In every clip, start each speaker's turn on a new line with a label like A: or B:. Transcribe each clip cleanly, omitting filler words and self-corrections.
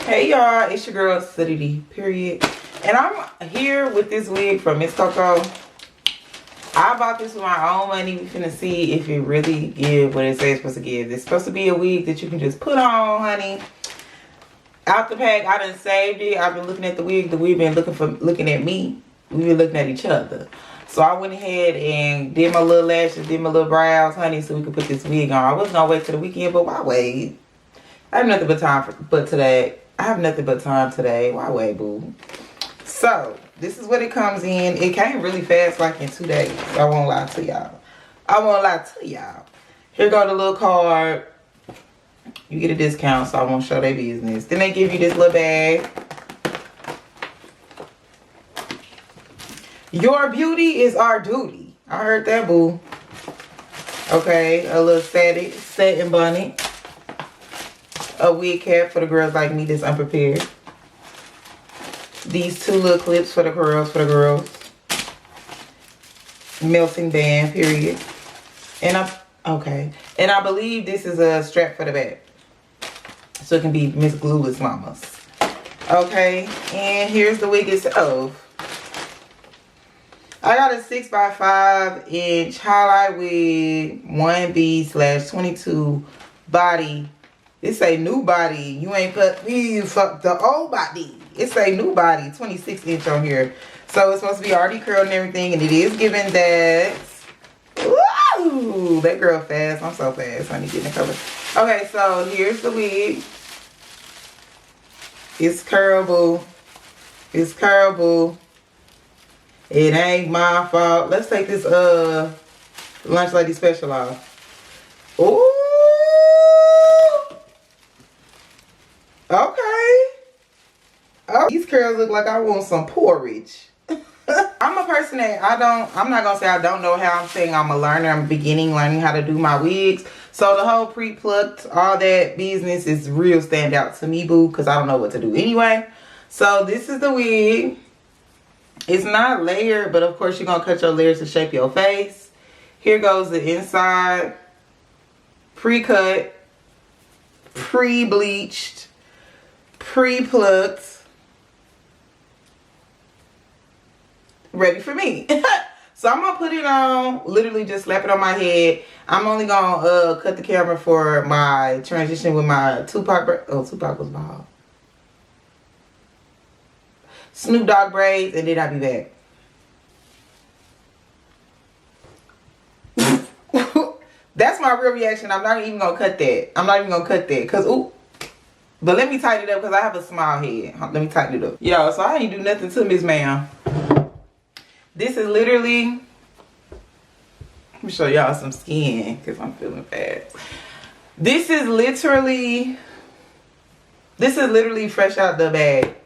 A: Hey y'all, it's your girl cydittycollabs, and I'm here with this wig from Miss Coco. I bought this with my own money. We finna see if it really give what it says it's supposed to give. It's supposed to be a wig that you can just put on, honey. Out the pack, I done saved it. I've been looking at the wig been looking at me. We've been looking at each other. So I went ahead and did my little lashes, did my little brows, honey, so we could put this wig on. I was gonna wait till the weekend, but why wait? I have nothing but time today. I have nothing but time today. Why wait, boo? So this is what it comes in. It came really fast, like in 2 days. I won't lie to y'all. I won't lie to y'all. Here go the little card. You get a discount, so I won't show their business. Then they give you this little bag. Your beauty is our duty. I heard that, boo. Okay, a little satin bonnet. A wig cap for the girls like me that's unprepared. These 2 little clips for the girls. Melting band, period. And I believe this is a strap for the back. So it can be Miss Glueless Mamas. Okay, and here's the wig itself. I got a 6x5 inch highlight wig, 1B/22 body. It say new body. You ain't fuck the old body. It say new body, 26 inch on here. So it's supposed to be already curled and everything, and it is giving that. Woo! That girl fast. I'm so fast. I need to get in the cover. Okay, so here's the wig. It's curlable. It's curlable. It ain't my fault. Let's take this lunch lady special off. Ooh. Okay. Oh, these curls look like I want some porridge. I'm a person that I'm not gonna say I don't know how. I'm saying I'm a learner. I'm learning how to do my wigs. So the whole pre-plucked, all that business is real standout to me, boo, because I don't know what to do anyway. So this is the wig. It's not layered, but of course you're gonna cut your layers to shape your face. Here goes the inside. Pre-cut, pre-bleached, pre-plucked. Ready for me. So I'm gonna put it on, literally just slap it on my head. I'm only gonna cut the camera for my transition with my Tupac. Oh, Tupac was bald. Snoop Dogg braids, and then I'll be back. That's my real reaction. I'm not even gonna cut that. I'm not even gonna cut that, cause ooh. But let me tighten it up, because I have a small head. Let me tighten it up. Yo, so I ain't do nothing to Miss Ma'am. This is literally, let me show y'all some skin, because I'm feeling fast. This is literally fresh out the bag.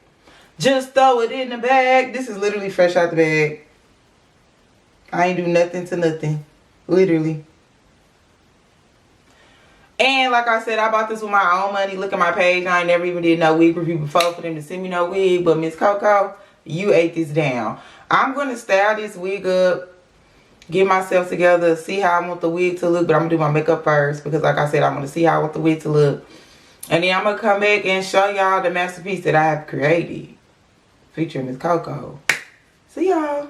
A: Just throw it in the bag. This is literally fresh out the bag. I ain't do nothing to nothing. Literally. And like I said, I bought this with my own money. Look at my page. I ain't never even did no wig review before for them to send me no wig. But Miss Coco, you ate this down. I'm going to style this wig up, get myself together, see how I want the wig to look. But I'm going to do my makeup first, because like I said, I want to see how I want the wig to look. And then I'm going to come back and show y'all the masterpiece that I have created, featuring Miss Coco. See y'all.